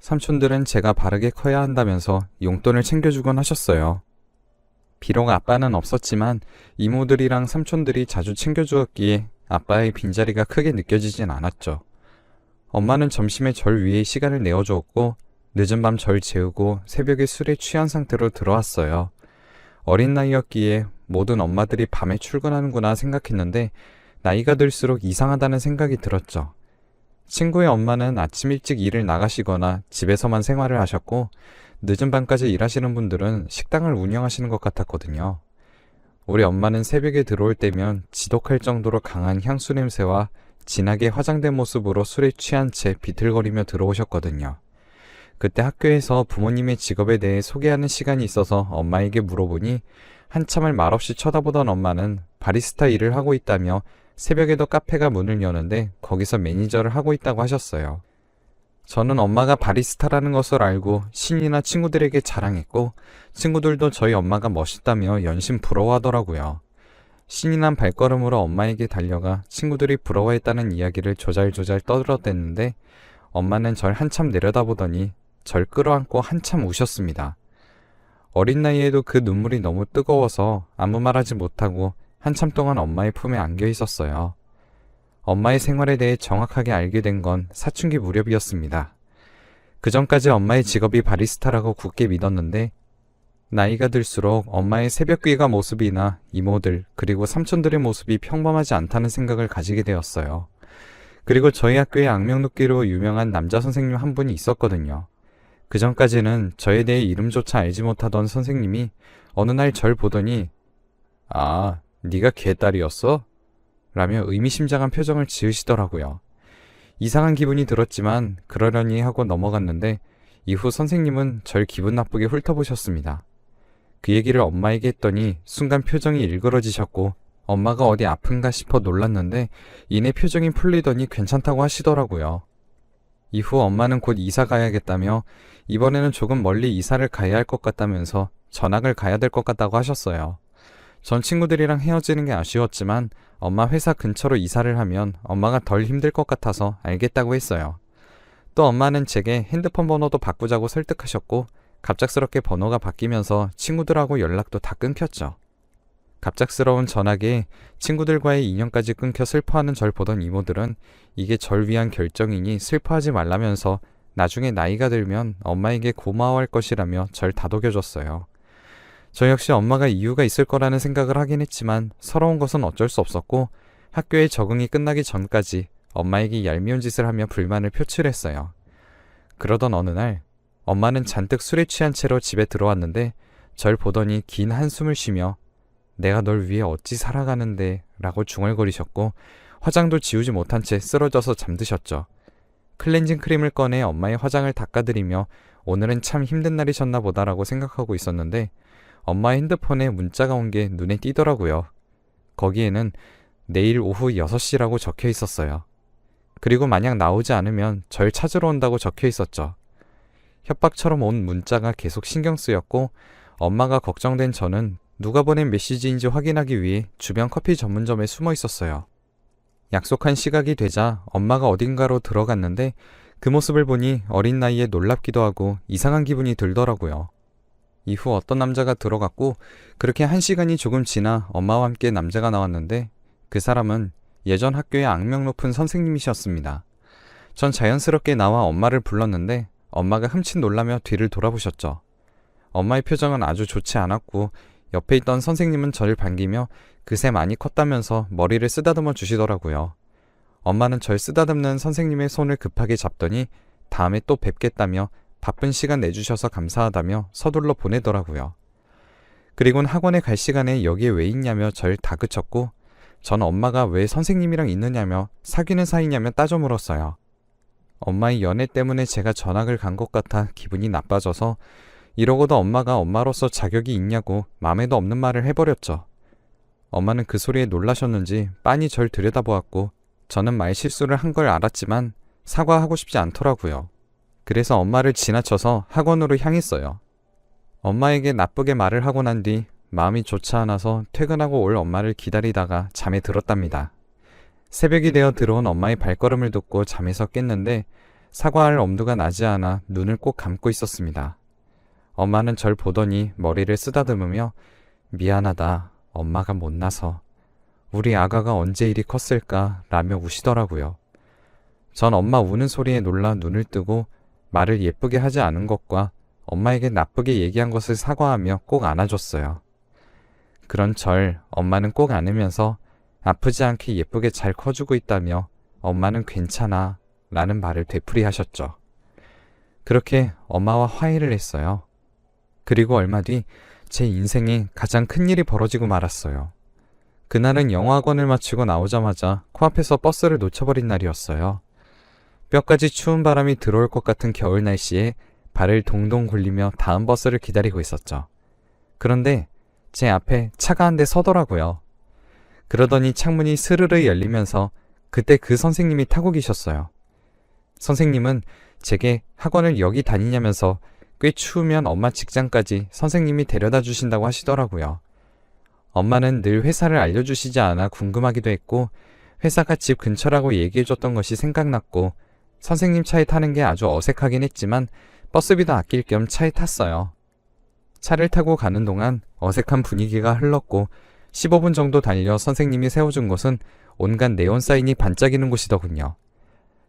삼촌들은 제가 바르게 커야 한다면서 용돈을 챙겨주곤 하셨어요. 비록 아빠는 없었지만 이모들이랑 삼촌들이 자주 챙겨주었기에 아빠의 빈자리가 크게 느껴지진 않았죠. 엄마는 점심에 절 위해 시간을 내어주었고 늦은 밤 절 재우고 새벽에 술에 취한 상태로 들어왔어요. 어린 나이였기에 모든 엄마들이 밤에 출근하는구나 생각했는데 나이가 들수록 이상하다는 생각이 들었죠. 친구의 엄마는 아침 일찍 일을 나가시거나 집에서만 생활을 하셨고 늦은 밤까지 일하시는 분들은 식당을 운영하시는 것 같았거든요. 우리 엄마는 새벽에 들어올 때면 지독할 정도로 강한 향수 냄새와 진하게 화장된 모습으로 술에 취한 채 비틀거리며 들어오셨거든요. 그때 학교에서 부모님의 직업에 대해 소개하는 시간이 있어서 엄마에게 물어보니 한참을 말없이 쳐다보던 엄마는 바리스타 일을 하고 있다며 새벽에도 카페가 문을 여는데 거기서 매니저를 하고 있다고 하셨어요. 저는 엄마가 바리스타라는 것을 알고 신이나 친구들에게 자랑했고 친구들도 저희 엄마가 멋있다며 연신 부러워하더라고요. 신이 난 발걸음으로 엄마에게 달려가 친구들이 부러워했다는 이야기를 조잘조잘 떠들어댔는데 엄마는 절 한참 내려다보더니 절 끌어안고 한참 우셨습니다. 어린 나이에도 그 눈물이 너무 뜨거워서 아무 말하지 못하고 한참 동안 엄마의 품에 안겨 있었어요. 엄마의 생활에 대해 정확하게 알게 된 건 사춘기 무렵이었습니다. 그 전까지 엄마의 직업이 바리스타라고 굳게 믿었는데 나이가 들수록 엄마의 새벽귀가 모습이나 이모들 그리고 삼촌들의 모습이 평범하지 않다는 생각을 가지게 되었어요. 그리고 저희 학교에 악명높기로 유명한 남자 선생님 한 분이 있었거든요. 그 전까지는 저에 대해 이름조차 알지 못하던 선생님이 어느 날 절 보더니 "아, 네가 걔 딸이었어?" 라며 의미심장한 표정을 지으시더라고요. 이상한 기분이 들었지만 그러려니 하고 넘어갔는데 이후 선생님은 절 기분 나쁘게 훑어보셨습니다. 그 얘기를 엄마에게 했더니 순간 표정이 일그러지셨고 엄마가 어디 아픈가 싶어 놀랐는데 이내 표정이 풀리더니 괜찮다고 하시더라고요. 이후 엄마는 곧 이사 가야겠다며 이번에는 조금 멀리 이사를 가야 할 것 같다면서 전학을 가야 될 것 같다고 하셨어요. 전 친구들이랑 헤어지는 게 아쉬웠지만 엄마 회사 근처로 이사를 하면 엄마가 덜 힘들 것 같아서 알겠다고 했어요. 또 엄마는 제게 핸드폰 번호도 바꾸자고 설득하셨고 갑작스럽게 번호가 바뀌면서 친구들하고 연락도 다 끊겼죠. 갑작스러운 전학에 친구들과의 인연까지 끊겨 슬퍼하는 절 보던 이모들은 이게 절 위한 결정이니 슬퍼하지 말라면서 나중에 나이가 들면 엄마에게 고마워할 것이라며 절 다독여줬어요. 저 역시 엄마가 이유가 있을 거라는 생각을 하긴 했지만 서러운 것은 어쩔 수 없었고 학교에 적응이 끝나기 전까지 엄마에게 얄미운 짓을 하며 불만을 표출했어요. 그러던 어느 날 엄마는 잔뜩 술에 취한 채로 집에 들어왔는데 절 보더니 긴 한숨을 쉬며 "내가 널 위해 어찌 살아가는데" 라고 중얼거리셨고 화장도 지우지 못한 채 쓰러져서 잠드셨죠. 클렌징 크림을 꺼내 엄마의 화장을 닦아드리며 오늘은 참 힘든 날이셨나 보다라고 생각하고 있었는데 엄마의 핸드폰에 문자가 온 게 눈에 띄더라고요. 거기에는 내일 오후 6시라고 적혀 있었어요. 그리고 만약 나오지 않으면 절 찾으러 온다고 적혀 있었죠. 협박처럼 온 문자가 계속 신경 쓰였고 엄마가 걱정된 저는 누가 보낸 메시지인지 확인하기 위해 주변 커피 전문점에 숨어 있었어요. 약속한 시각이 되자 엄마가 어딘가로 들어갔는데 그 모습을 보니 어린 나이에 놀랍기도 하고 이상한 기분이 들더라고요. 이후 어떤 남자가 들어갔고 그렇게 1시간이 조금 지나 엄마와 함께 남자가 나왔는데 그 사람은 예전 학교의 악명 높은 선생님이셨습니다. 전 자연스럽게 나와 엄마를 불렀는데 엄마가 흠칫 놀라며 뒤를 돌아보셨죠. 엄마의 표정은 아주 좋지 않았고 옆에 있던 선생님은 저를 반기며 그새 많이 컸다면서 머리를 쓰다듬어 주시더라고요. 엄마는 절 쓰다듬는 선생님의 손을 급하게 잡더니 다음에 또 뵙겠다며 바쁜 시간 내주셔서 감사하다며 서둘러 보내더라고요. 그리곤 학원에 갈 시간에 여기에 왜 있냐며 절 다그쳤고 전 엄마가 왜 선생님이랑 있느냐며 사귀는 사이냐며 따져 물었어요. 엄마의 연애 때문에 제가 전학을 간 것 같아 기분이 나빠져서 이러고도 엄마가 엄마로서 자격이 있냐고 맘에도 없는 말을 해버렸죠. 엄마는 그 소리에 놀라셨는지 빤히 절 들여다보았고 저는 말실수를 한 걸 알았지만 사과하고 싶지 않더라고요. 그래서 엄마를 지나쳐서 학원으로 향했어요. 엄마에게 나쁘게 말을 하고 난 뒤 마음이 좋지 않아서 퇴근하고 올 엄마를 기다리다가 잠에 들었답니다. 새벽이 되어 들어온 엄마의 발걸음을 듣고 잠에서 깼는데 사과할 엄두가 나지 않아 눈을 꼭 감고 있었습니다. 엄마는 절 보더니 머리를 쓰다듬으며 미안하다. 엄마가 못나서. 우리 아가가 언제 이리 컸을까 라며 우시더라고요. 전 엄마 우는 소리에 놀라 눈을 뜨고 말을 예쁘게 하지 않은 것과 엄마에게 나쁘게 얘기한 것을 사과하며 꼭 안아줬어요. 그런 절 엄마는 꼭 안으면서 아프지 않게 예쁘게 잘 커주고 있다며 엄마는 괜찮아 라는 말을 되풀이하셨죠. 그렇게 엄마와 화해를 했어요. 그리고 얼마 뒤 제 인생에 가장 큰 일이 벌어지고 말았어요. 그날은 영어학원을 마치고 나오자마자 코앞에서 버스를 놓쳐버린 날이었어요. 뼈까지 추운 바람이 들어올 것 같은 겨울 날씨에 발을 동동 굴리며 다음 버스를 기다리고 있었죠. 그런데 제 앞에 차가 한 대 서더라고요. 그러더니 창문이 스르르 열리면서 그때 그 선생님이 타고 계셨어요. 선생님은 제게 학원을 여기 다니냐면서 꽤 추우면 엄마 직장까지 선생님이 데려다 주신다고 하시더라고요. 엄마는 늘 회사를 알려주시지 않아 궁금하기도 했고 회사가 집 근처라고 얘기해줬던 것이 생각났고 선생님 차에 타는 게 아주 어색하긴 했지만 버스비도 아낄 겸 차에 탔어요. 차를 타고 가는 동안 어색한 분위기가 흘렀고 15분 정도 달려 선생님이 세워준 곳은 온갖 네온 사인이 반짝이는 곳이더군요.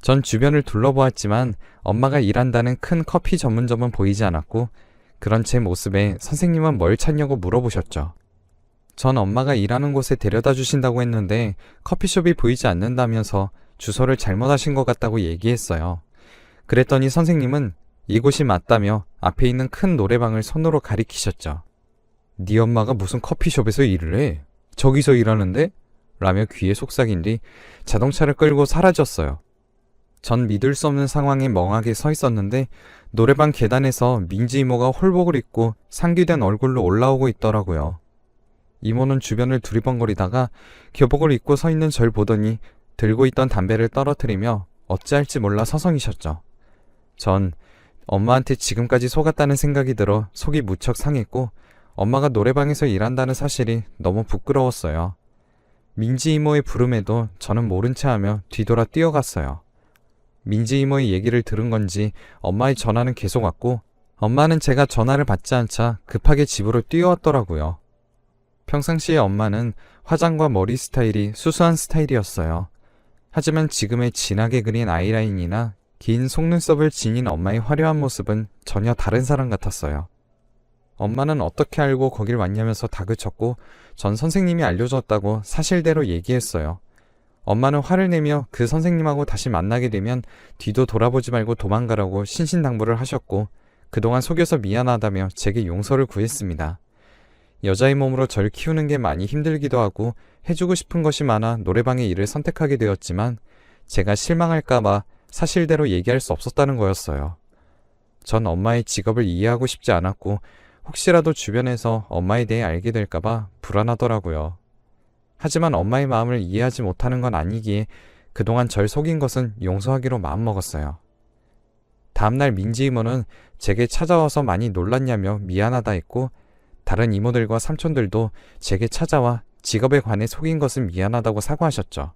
전 주변을 둘러보았지만 엄마가 일한다는 큰 커피 전문점은 보이지 않았고 그런 제 모습에 선생님은 뭘 찾냐고 물어보셨죠. 전 엄마가 일하는 곳에 데려다 주신다고 했는데 커피숍이 보이지 않는다면서 주소를 잘못하신 것 같다고 얘기했어요. 그랬더니 선생님은 이곳이 맞다며 앞에 있는 큰 노래방을 손으로 가리키셨죠. 네 엄마가 무슨 커피숍에서 일을 해? 저기서 일하는데? 라며 귀에 속삭인 뒤 자동차를 끌고 사라졌어요. 전 믿을 수 없는 상황에 멍하게 서 있었는데 노래방 계단에서 민지 이모가 홀복을 입고 상기된 얼굴로 올라오고 있더라고요. 이모는 주변을 두리번거리다가 교복을 입고 서 있는 절 보더니 들고 있던 담배를 떨어뜨리며 어찌할지 몰라 서성이셨죠. 전 엄마한테 지금까지 속았다는 생각이 들어 속이 무척 상했고 엄마가 노래방에서 일한다는 사실이 너무 부끄러웠어요. 민지 이모의 부름에도 저는 모른 체 하며 뒤돌아 뛰어갔어요. 민지 이모의 얘기를 들은 건지 엄마의 전화는 계속 왔고 엄마는 제가 전화를 받지 않자 급하게 집으로 뛰어왔더라고요. 평상시에 엄마는 화장과 머리 스타일이 수수한 스타일이었어요. 하지만 지금의 진하게 그린 아이라인이나 긴 속눈썹을 지닌 엄마의 화려한 모습은 전혀 다른 사람 같았어요. 엄마는 어떻게 알고 거길 왔냐면서 다그쳤고 전 선생님이 알려줬다고 사실대로 얘기했어요. 엄마는 화를 내며 그 선생님하고 다시 만나게 되면 뒤도 돌아보지 말고 도망가라고 신신당부를 하셨고 그동안 속여서 미안하다며 제게 용서를 구했습니다. 여자의 몸으로 절 키우는 게 많이 힘들기도 하고 해주고 싶은 것이 많아 노래방의 일을 선택하게 되었지만 제가 실망할까봐 사실대로 얘기할 수 없었다는 거였어요. 전 엄마의 직업을 이해하고 싶지 않았고 혹시라도 주변에서 엄마에 대해 알게 될까봐 불안하더라고요. 하지만 엄마의 마음을 이해하지 못하는 건 아니기에 그동안 절 속인 것은 용서하기로 마음먹었어요. 다음날 민지 이모는 제게 찾아와서 많이 놀랐냐며 미안하다 했고 다른 이모들과 삼촌들도 제게 찾아와 직업에 관해 속인 것은 미안하다고 사과하셨죠.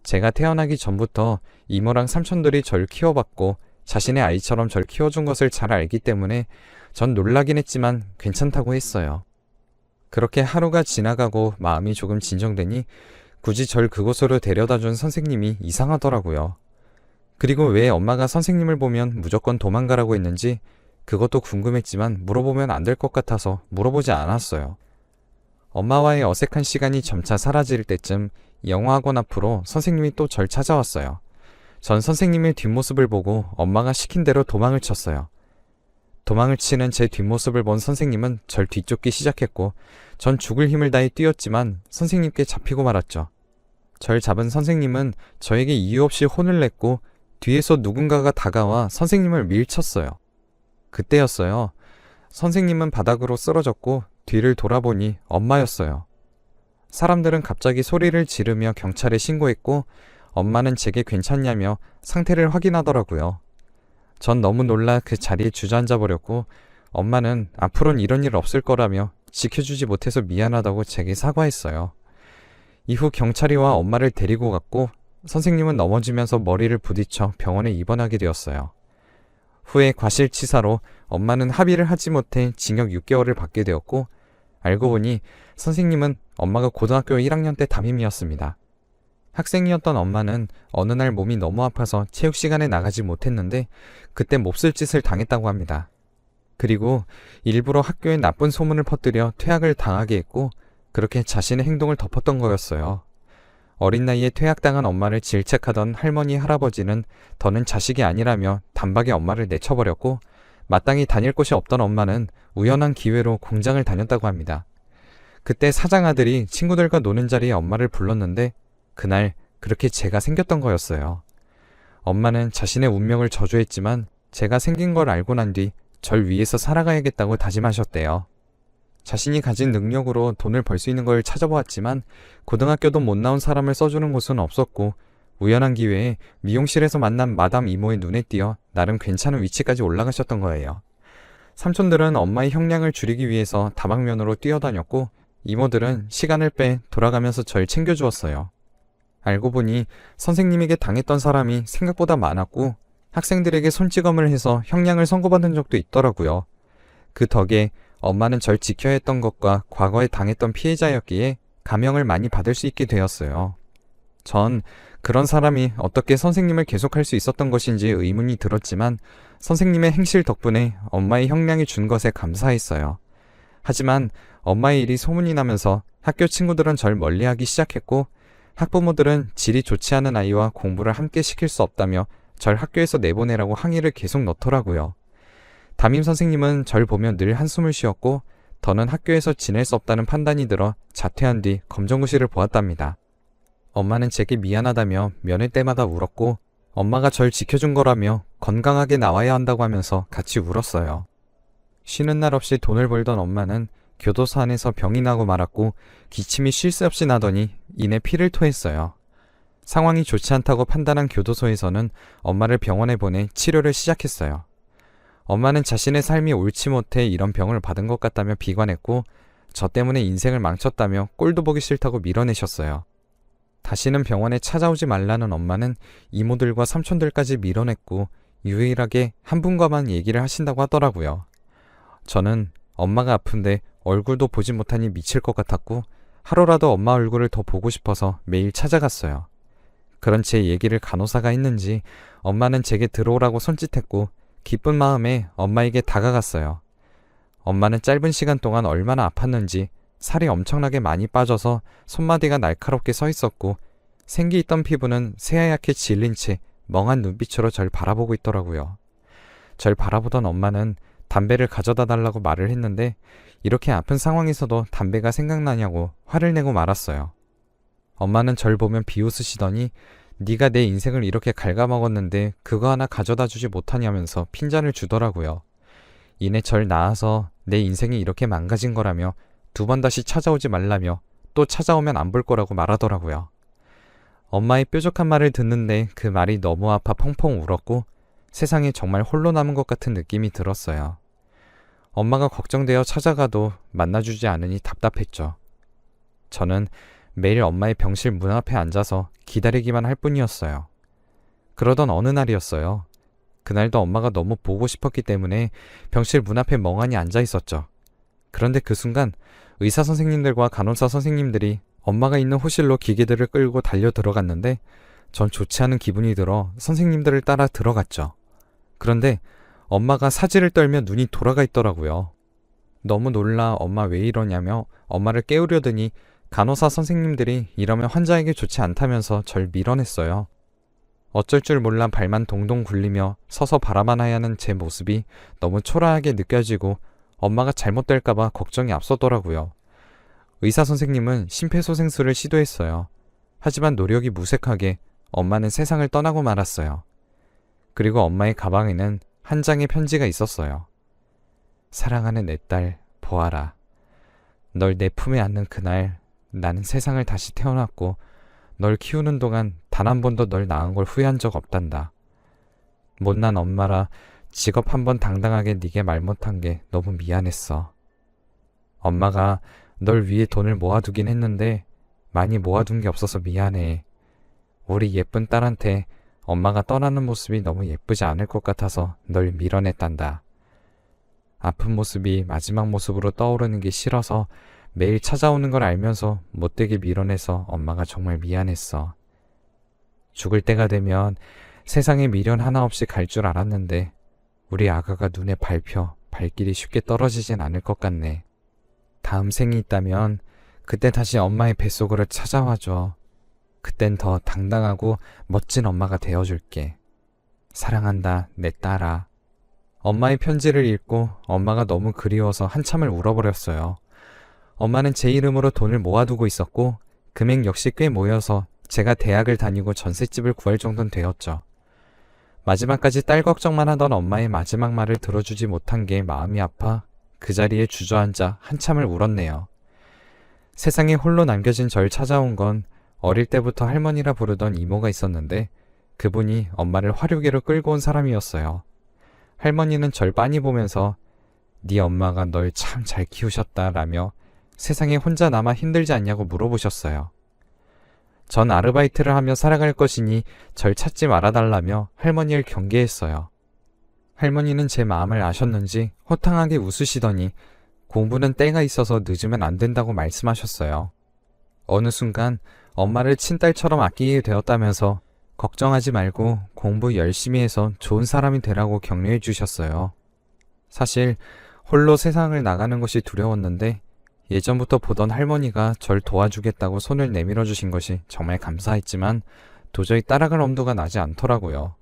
제가 태어나기 전부터 이모랑 삼촌들이 절 키워봤고 자신의 아이처럼 절 키워준 것을 잘 알기 때문에 전 놀라긴 했지만 괜찮다고 했어요. 그렇게 하루가 지나가고 마음이 조금 진정되니 굳이 절 그곳으로 데려다준 선생님이 이상하더라고요. 그리고 왜 엄마가 선생님을 보면 무조건 도망가라고 했는지 그것도 궁금했지만 물어보면 안 될 것 같아서 물어보지 않았어요. 엄마와의 어색한 시간이 점차 사라질 때쯤 영어학원 앞으로 선생님이 또 절 찾아왔어요. 전 선생님의 뒷모습을 보고 엄마가 시킨 대로 도망을 쳤어요. 도망을 치는 제 뒷모습을 본 선생님은 절 뒤쫓기 시작했고 전 죽을 힘을 다해 뛰었지만 선생님께 잡히고 말았죠. 절 잡은 선생님은 저에게 이유 없이 혼을 냈고 뒤에서 누군가가 다가와 선생님을 밀쳤어요. 그때였어요. 선생님은 바닥으로 쓰러졌고 뒤를 돌아보니 엄마였어요. 사람들은 갑자기 소리를 지르며 경찰에 신고했고 엄마는 제게 괜찮냐며 상태를 확인하더라고요. 전 너무 놀라 그 자리에 주저앉아 버렸고 엄마는 앞으로는 이런 일 없을 거라며 지켜주지 못해서 미안하다고 제게 사과했어요. 이후 경찰이 와 엄마를 데리고 갔고 선생님은 넘어지면서 머리를 부딪혀 병원에 입원하게 되었어요. 후에 과실치사로 엄마는 합의를 하지 못해 징역 6개월을 받게 되었고, 알고 보니 선생님은 엄마가 고등학교 1학년 때 담임이었습니다. 학생이었던 엄마는 어느 날 몸이 너무 아파서 체육 시간에 나가지 못했는데 그때 몹쓸 짓을 당했다고 합니다. 그리고 일부러 학교에 나쁜 소문을 퍼뜨려 퇴학을 당하게 했고, 그렇게 자신의 행동을 덮었던 거였어요. 어린 나이에 퇴학당한 엄마를 질책하던 할머니, 할아버지는 더는 자식이 아니라며 단박에 엄마를 내쳐버렸고, 마땅히 다닐 곳이 없던 엄마는 우연한 기회로 공장을 다녔다고 합니다. 그때 사장 아들이 친구들과 노는 자리에 엄마를 불렀는데 그날 그렇게 죄가 생겼던 거였어요. 엄마는 자신의 운명을 저주했지만 죄가 생긴 걸 알고 난 뒤 절 위해서 살아가야겠다고 다짐하셨대요. 자신이 가진 능력으로 돈을 벌 수 있는 걸 찾아보았지만 고등학교도 못 나온 사람을 써주는 곳은 없었고, 우연한 기회에 미용실에서 만난 마담 이모의 눈에 띄어 나름 괜찮은 위치까지 올라가셨던 거예요. 삼촌들은 엄마의 형량을 줄이기 위해서 다방면으로 뛰어다녔고, 이모들은 시간을 빼 돌아가면서 절 챙겨주었어요. 알고 보니 선생님에게 당했던 사람이 생각보다 많았고, 학생들에게 손찌검을 해서 형량을 선고받은 적도 있더라고요. 그 덕에 엄마는 절 지켜야 했던 것과 과거에 당했던 피해자였기에 감형을 많이 받을 수 있게 되었어요. 전 그런 사람이 어떻게 선생님을 계속할 수 있었던 것인지 의문이 들었지만 선생님의 행실 덕분에 엄마의 형량이 준 것에 감사했어요. 하지만 엄마의 일이 소문이 나면서 학교 친구들은 절 멀리하기 시작했고, 학부모들은 질이 좋지 않은 아이와 공부를 함께 시킬 수 없다며 절 학교에서 내보내라고 항의를 계속 넣더라고요. 담임 선생님은 절 보며 늘 한숨을 쉬었고, 더는 학교에서 지낼 수 없다는 판단이 들어 자퇴한 뒤 검정고시를 보았답니다. 엄마는 제게 미안하다며 면회 때마다 울었고, 엄마가 절 지켜준 거라며 건강하게 나와야 한다고 하면서 같이 울었어요. 쉬는 날 없이 돈을 벌던 엄마는 교도소 안에서 병이 나고 말았고, 기침이 쉴 새 없이 나더니 이내 피를 토했어요. 상황이 좋지 않다고 판단한 교도소에서는 엄마를 병원에 보내 치료를 시작했어요. 엄마는 자신의 삶이 옳지 못해 이런 병을 받은 것 같다며 비관했고, 저 때문에 인생을 망쳤다며 꼴도 보기 싫다고 밀어내셨어요. 다시는 병원에 찾아오지 말라는 엄마는 이모들과 삼촌들까지 밀어냈고, 유일하게 한 분과만 얘기를 하신다고 하더라고요. 저는 엄마가 아픈데 얼굴도 보지 못하니 미칠 것 같았고, 하루라도 엄마 얼굴을 더 보고 싶어서 매일 찾아갔어요. 그런 제 얘기를 간호사가 했는지 엄마는 제게 들어오라고 손짓했고, 기쁜 마음에 엄마에게 다가갔어요. 엄마는 짧은 시간 동안 얼마나 아팠는지 살이 엄청나게 많이 빠져서 손마디가 날카롭게 서 있었고, 생기 있던 피부는 새하얗게 질린 채 멍한 눈빛으로 절 바라보고 있더라고요. 절 바라보던 엄마는 담배를 가져다 달라고 말을 했는데, 이렇게 아픈 상황에서도 담배가 생각나냐고 화를 내고 말았어요. 엄마는 절 보면 비웃으시더니 네가 내 인생을 이렇게 갉아먹었는데 그거 하나 가져다 주지 못하냐면서 핀잔을 주더라고요. 이내 절 낳아서 내 인생이 이렇게 망가진 거라며 2번 다시 찾아오지 말라며 또 찾아오면 안 볼 거라고 말하더라고요. 엄마의 뾰족한 말을 듣는데 그 말이 너무 아파 펑펑 울었고, 세상에 정말 홀로 남은 것 같은 느낌이 들었어요. 엄마가 걱정되어 찾아가도 만나주지 않으니 답답했죠. 저는 매일 엄마의 병실 문 앞에 앉아서 기다리기만 할 뿐이었어요. 그러던 어느 날이었어요. 그날도 엄마가 너무 보고 싶었기 때문에 병실 문 앞에 멍하니 앉아 있었죠. 그런데 그 순간 의사 선생님들과 간호사 선생님들이 엄마가 있는 호실로 기계들을 끌고 달려 들어갔는데, 전 좋지 않은 기분이 들어 선생님들을 따라 들어갔죠. 그런데 엄마가 사지를 떨며 눈이 돌아가 있더라고요. 너무 놀라 엄마 왜 이러냐며 엄마를 깨우려더니 간호사 선생님들이 이러면 환자에게 좋지 않다면서 절 밀어냈어요. 어쩔 줄 몰라 발만 동동 굴리며 서서 바라봐야 하는 제 모습이 너무 초라하게 느껴지고 엄마가 잘못될까봐 걱정이 앞서더라고요. 의사 선생님은 심폐소생술을 시도했어요. 하지만 노력이 무색하게 엄마는 세상을 떠나고 말았어요. 그리고 엄마의 가방에는 한 장의 편지가 있었어요. 사랑하는 내 딸, 보아라. 널 내 품에 안는 그날 나는 세상을 다시 태어났고, 널 키우는 동안 단 한 번도 널 낳은 걸 후회한 적 없단다. 못난 엄마라 직업 한번 당당하게 네게 말 못한 게 너무 미안했어. 엄마가 널 위해 돈을 모아두긴 했는데 많이 모아둔 게 없어서 미안해. 우리 예쁜 딸한테 엄마가 떠나는 모습이 너무 예쁘지 않을 것 같아서 널 밀어냈단다. 아픈 모습이 마지막 모습으로 떠오르는 게 싫어서 매일 찾아오는 걸 알면서 못되게 밀어내서 엄마가 정말 미안했어. 죽을 때가 되면 세상에 미련 하나 없이 갈 줄 알았는데 우리 아가가 눈에 밟혀 발길이 쉽게 떨어지진 않을 것 같네. 다음 생이 있다면 그때 다시 엄마의 뱃속으로 찾아와줘. 그땐 더 당당하고 멋진 엄마가 되어줄게. 사랑한다, 내 딸아. 엄마의 편지를 읽고 엄마가 너무 그리워서 한참을 울어버렸어요. 엄마는 제 이름으로 돈을 모아두고 있었고 금액 역시 꽤 모여서 제가 대학을 다니고 전셋집을 구할 정도는 되었죠. 마지막까지 딸 걱정만 하던 엄마의 마지막 말을 들어주지 못한 게 마음이 아파 그 자리에 주저앉아 한참을 울었네요. 세상에 홀로 남겨진 절 찾아온 건 어릴 때부터 할머니라 부르던 이모가 있었는데 그분이 엄마를 화류계로 끌고 온 사람이었어요. 할머니는 절 빤히 보면서 네 엄마가 널 참 잘 키우셨다라며 세상에 혼자 남아 힘들지 않냐고 물어보셨어요. 전 아르바이트를 하며 살아갈 것이니 절 찾지 말아달라며 할머니를 경계했어요. 할머니는 제 마음을 아셨는지 호탕하게 웃으시더니 공부는 때가 있어서 늦으면 안 된다고 말씀하셨어요. 어느 순간 엄마를 친딸처럼 아끼게 되었다면서 걱정하지 말고 공부 열심히 해서 좋은 사람이 되라고 격려해 주셨어요. 사실 홀로 세상을 나가는 것이 두려웠는데 예전부터 보던 할머니가 절 도와주겠다고 손을 내밀어 주신 것이 정말 감사했지만 도저히 따라갈 엄두가 나지 않더라고요.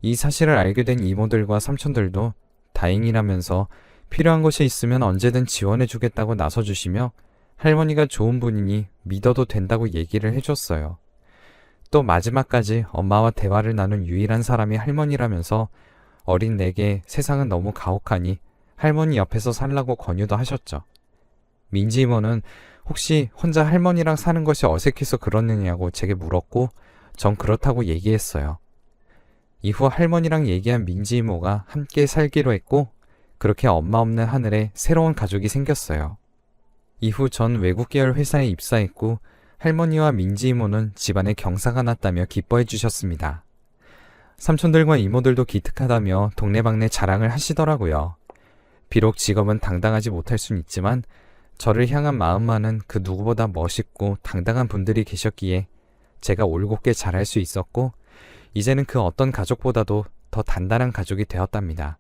이 사실을 알게 된 이모들과 삼촌들도 다행이라면서 필요한 것이 있으면 언제든 지원해 주겠다고 나서주시며 할머니가 좋은 분이니 믿어도 된다고 얘기를 해줬어요. 또 마지막까지 엄마와 대화를 나눈 유일한 사람이 할머니라면서 어린 내게 세상은 너무 가혹하니 할머니 옆에서 살라고 권유도 하셨죠. 민지 이모는 혹시 혼자 할머니랑 사는 것이 어색해서 그러느냐고 제게 물었고 전 그렇다고 얘기했어요. 이후 할머니랑 얘기한 민지 이모가 함께 살기로 했고 그렇게 엄마 없는 하늘에 새로운 가족이 생겼어요. 이후 전 외국 계열 회사에 입사했고 할머니와 민지 이모는 집안에 경사가 났다며 기뻐해 주셨습니다. 삼촌들과 이모들도 기특하다며 동네방네 자랑을 하시더라고요. 비록 직업은 당당하지 못할 순 있지만 저를 향한 마음만은 그 누구보다 멋있고 당당한 분들이 계셨기에 제가 올곧게 잘할 수 있었고 이제는 그 어떤 가족보다도 더 단단한 가족이 되었답니다.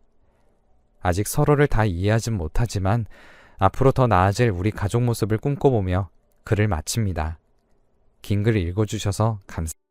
아직 서로를 다 이해하진 못하지만 앞으로 더 나아질 우리 가족 모습을 꿈꿔보며 글을 마칩니다. 긴 글 읽어주셔서 감사합니다.